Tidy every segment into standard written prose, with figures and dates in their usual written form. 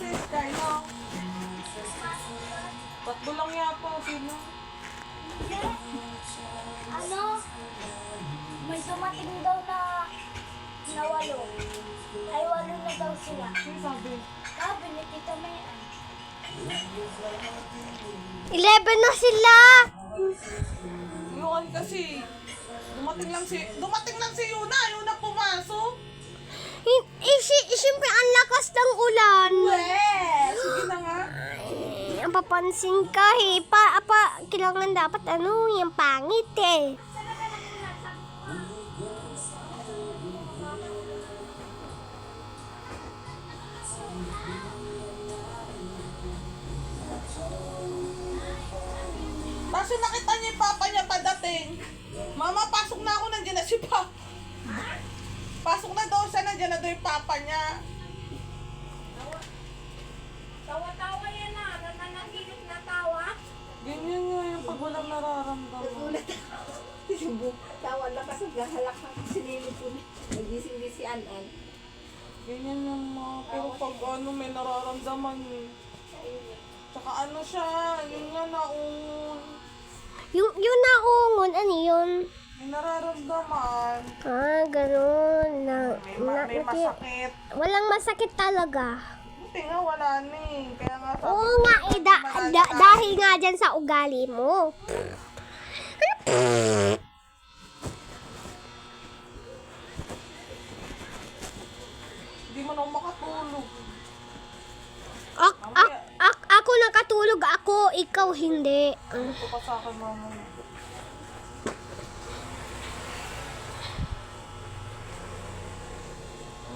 si Sky, no? Tatlo lang yata, sino? Hindi. Ano? May dumating daw na walo. Ay, walo na daw sila. Ano sabi? Sabi ni Tita Mayan. 11 na sila! Iwan kasi. Dumating lang si Yuna. Yuna pumasok. Siyempre, ang lakas ng ulan. Weh! Sige na nga. Ang papansin ka eh. Kailangan dapat yung pangit eh. Kaso nakita niya yung papa niya padating. Mama, pasok na ako. Nandiyan na si Papa. Pasok na daw siya. Nandiyan na daw yung papa niya. Tawa-tawa yan na. Nananaginip na tawa. Ganyan nga yung pag walang nararamdaman. Tawa na kasi gahalak na sinilip ko. Nagising din si Anan. Ganyan yung mga. Pero pag may nararamdaman eh. Tsaka siya. Yun nga naungon. Yung naungon, ano yun? May nararamdaman. Ganun. May masakit. Walang masakit talaga. Buti nga wala na eh. Kaya nga sabi Oo ko, nga, malalaman. dahil nga dyan sa ugali mo. Hindi mo na ako makatulog. Ako nakatulog, ikaw hindi. Ito pa sa akin, mama.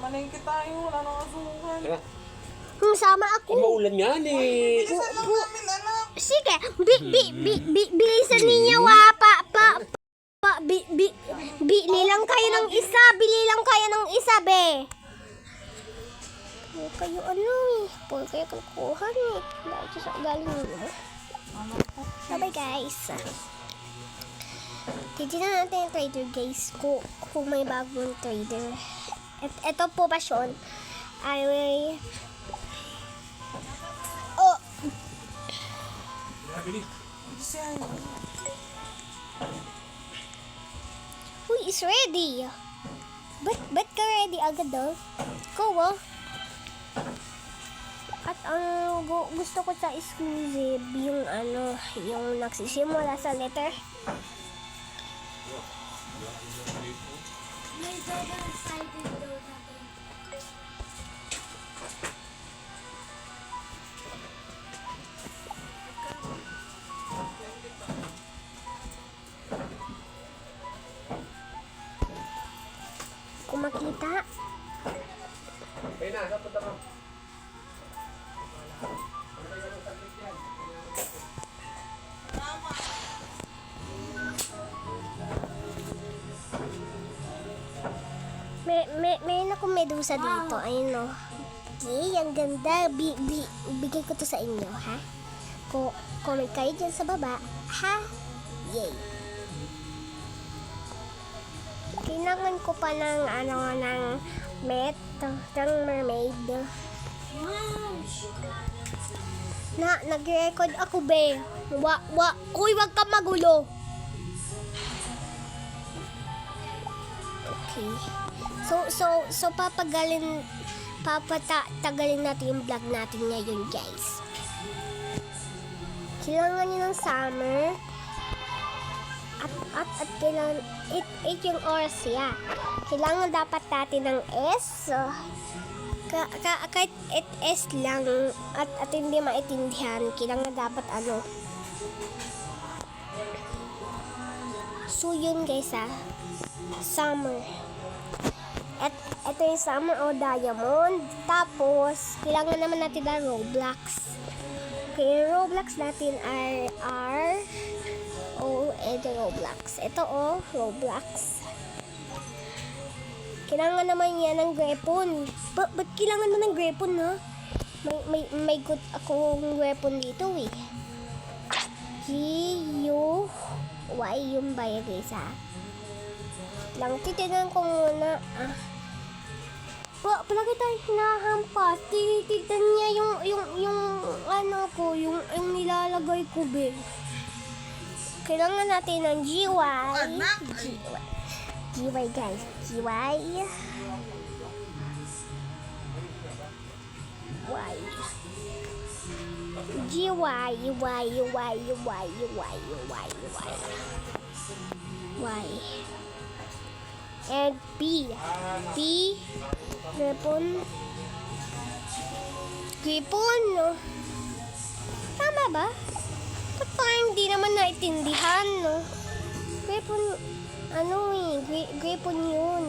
Malingki tayo. Wala nang asukan. Tara, Sama ako. maulan yan eh. Bilisan lang namin, anak. Sige, bilisan ninyo bili lang kayo ng isa, be. Puro kayo puro kayo kalkuhan eh. Dahil sa ugali ninyo. Bye guys. Titignan natin yung trader guys, kung may bagong trader. Ito po ba Sean? Oh, Bilisan. who is ready? Ba't ka ready agad daw? Ikaw At ang gusto ko sa exclusive, yung nagsisimula sa letter. May double-sided daw natin. Kung makita, Ayun na, dapat ako. may akong medusa dito. Ayun Okay, ang ganda. Bigay ko to sa inyo, ha? Comment kayo dyan sa baba, ha? Yay! Kailangan ko pa ng ng mermaid. Nag-record ako, be. Uy, wag ka magulo. Okay. So papatagalin natin yung vlog natin ngayon, guys. Kailangan nyo ng summer. At kailangan 8 yung oras siya. Kailangan dapat natin ng S. Kahit S lang at hindi maintindihan, kailangan dapat So yun guys summer. At ito yung summer o diamond. Tapos kailangan naman natin na Roblox. Okay, Roblox natin are ito Roblox. Ito Roblox. Kailangan naman yan ng weapon. Ba't kailangan mo ng weapon, ha? May good akong weapon dito, eh. G-U-Y yung bayan, guys, ha? Lang, titignan ko muna, Palagi tayo hinahampas. Tinitignan niya yung ano ko, yung nilalagay ko, be. Kailangan natin ng GY. Anak! GY, guys. GY. Y. GY, Y. And P. Gripon. No? Tama ba? Ba't parang hindi naman naitindihan, no? Gripon, gripon yun.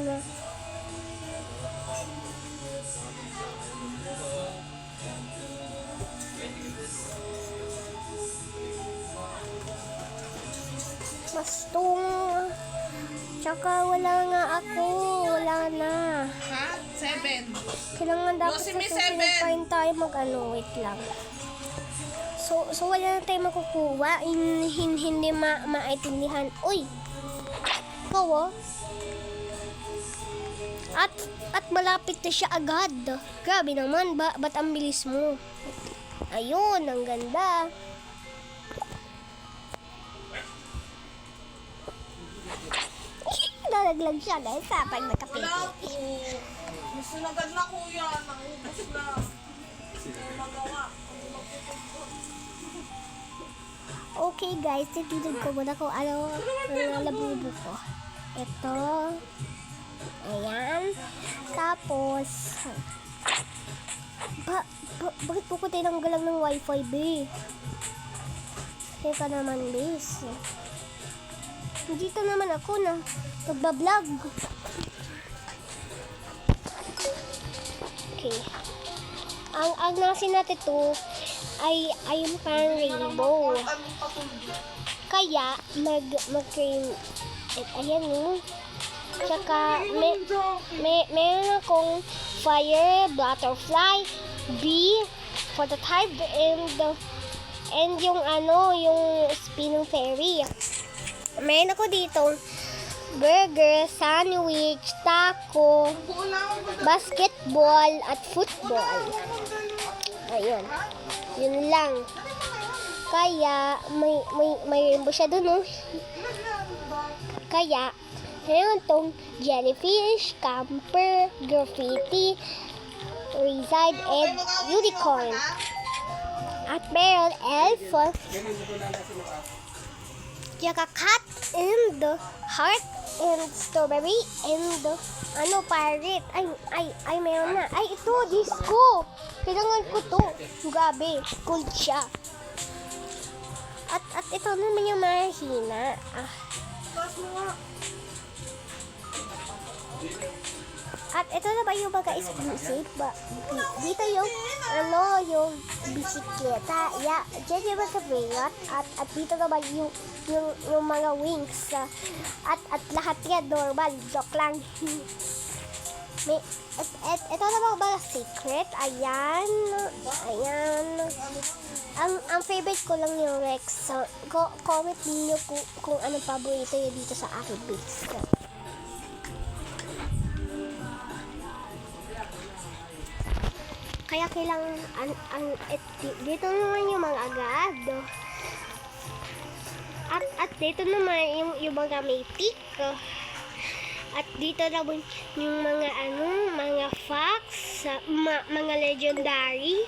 Bastong. Tsaka wala nga ako. Wala na. Ha? 7. Kailangan dapat Yosi, sa may susunod 7. pa rin tayo wait lang. So wala na tayo makukuha. Hindi maintindihan. Uy! Ikaw oh. At malapit na siya agad. Grabe naman, ba't ang bilis mo? Ayun, ang ganda. Nalaglag siya dahil sa pag nakapit. Wala po. Gusto na agad na kuya. Naubos na. Magawa. Okay guys, titulog ko muna kung ano ang labubo ko. Ito. Ayan. Tapos, bakit po ko tinanggalan ng wifi, be? Teka naman, bes. Dito naman ako na nagbablog. Okay. Ang nasin natin to ay yung parang rainbow. Kaya mag-cream. Ayan no. Tsaka meron akong fire, butterfly, bee for the type and yung yung spinning fairy. Meron ako dito burger, sandwich, taco, basketball, at football. Ayun. Yun lang. Kaya, may rainbow siya dun, no? Kaya, meron tong jellyfish, camper, graffiti, reside, and unicorn. At meron elf, tsaka cat, and heart, and strawberry, and pirate. Ay, meron na. Ay, ito, disco. Kailangan ko to. Grabe, cool siya. At ito naman yung mahina. At ito na ba yung mga exclusive? Dito yung yung bisikleta. Yeah, dyan yung mga favorite. At dito naman yung mga wings. At lahat yan normal. Joke lang. Ito naman ba secret? Ayan. Ang favorite ko lang yung Rex. So, comment niyo kung anong paborito nyo dito sa aking base. Kaya kailangan dito naman yung mga agad. At dito naman yung mga may peak. At dito naman yung mga facts, mga legendary.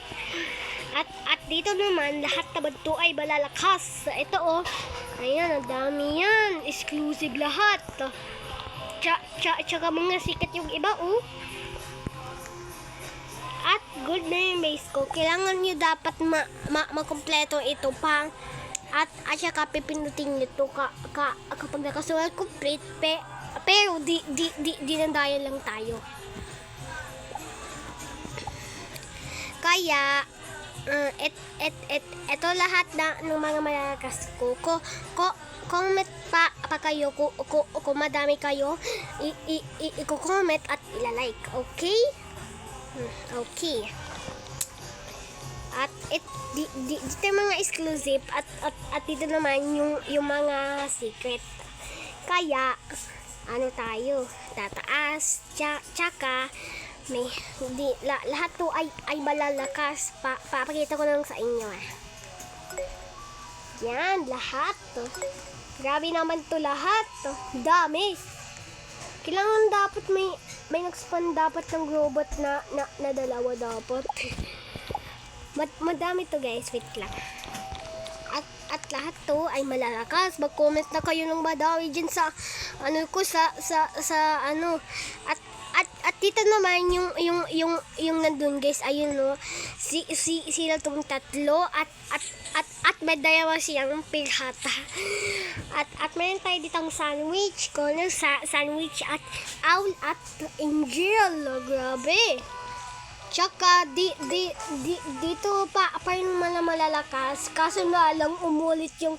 At dito naman lahat naman to ay malalakas. Ito oh. Ayan, ang dami yan. Exclusive lahat. Tsaka mga sikat yung iba oh. At good na yung base ko. Kailangan nyo dapat makompleto ito pa. At saka pipindutin nyo ito kapag nakasulat complete. Pero di nandayan lang tayo. Kaya ito lahat ng mga malalakas ko. Comment pa kayo kung madami kayo. I-comment at ilalike. Okay? Okay. At dito yung mga exclusive at dito naman yung mga secret. Kaya tayo tataas tsaka May, hindi, lahat to ay malalakas. Papakita ko lang sa inyo Yan, lahat to. Grabe naman to lahat to. Dami. Kailangan dapat may nag-spawn dapat ng robot na dalawa dapat. Madami to guys, wait lang. At lahat to ay malalakas. Mag-comment na kayo ng madami dyan sa ano. At dito naman yung nandun guys, ayun no. Sila tong tatlo at may dalawa siyang pirata. At meron tayo ditong sandwich, corner sandwich at owl at angel. Grabe. Tsaka dito pa yung malalakas. Kaso nga lang umulit yung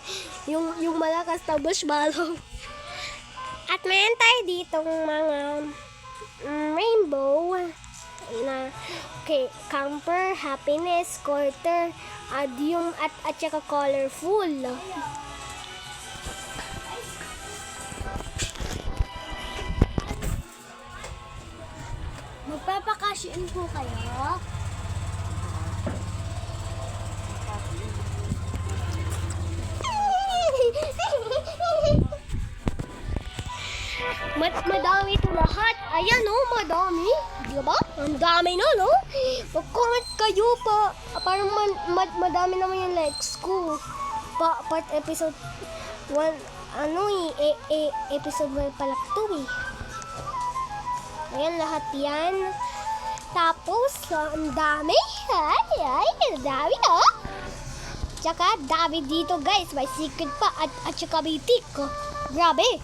malakas na marshmallow. At meron tayo ditong mga rainbow na camper, happiness, quarter, adium at saka colorful. Magpapakasyon po kayo? Madami ito lahat. Ayan o, madami. Diba? Ang dami na, no? Mag-comment kayo pa. Parang madami naman yung likes ko. Part episode 1, episode 1 pala ito Ayan, lahat yan. Tapos, ang dami. Ang dami, no? Tsaka, dami dito, guys. May secret pa. At tsaka may tick. Grabe.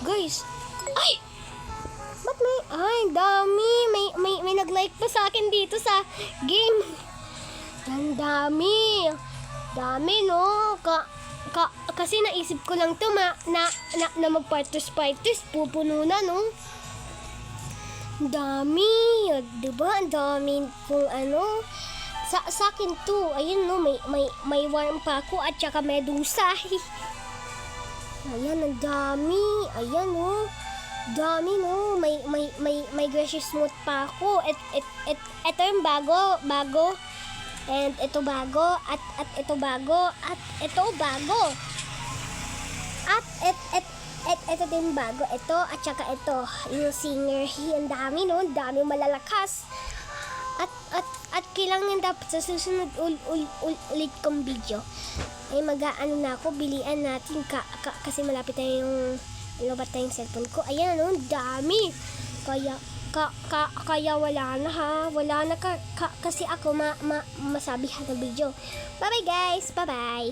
Guys, ay! Ba't dami. May nag-like pa sa akin dito sa game. Ang dami. Dami, no? Kasi naisip ko lang to na mag-partus-partus. Pupuno na, no? Dami. Diba? Ang dami kung ano. Sa akin to. Ayun, no? May worm pa ako at saka medusa. Ayan, ang dami. Ayan, no. Dami, no. May gracious smooth pa ako. Ito yung bago. And ito bago. At ito bago. At ito bago. At ito din bago. Ito at saka ito. Yung singer. Ang dami, no. Ang dami malalakas. At kailangan dapat sa susunod ulit kong video ay mag-aano na ako, bilian natin kasi malapit na yung lobat na yung cellphone ko. Ayan, ano, dami. Kaya wala na ha. Wala na kasi ako masabi ha ng video. Bye bye guys. Bye bye.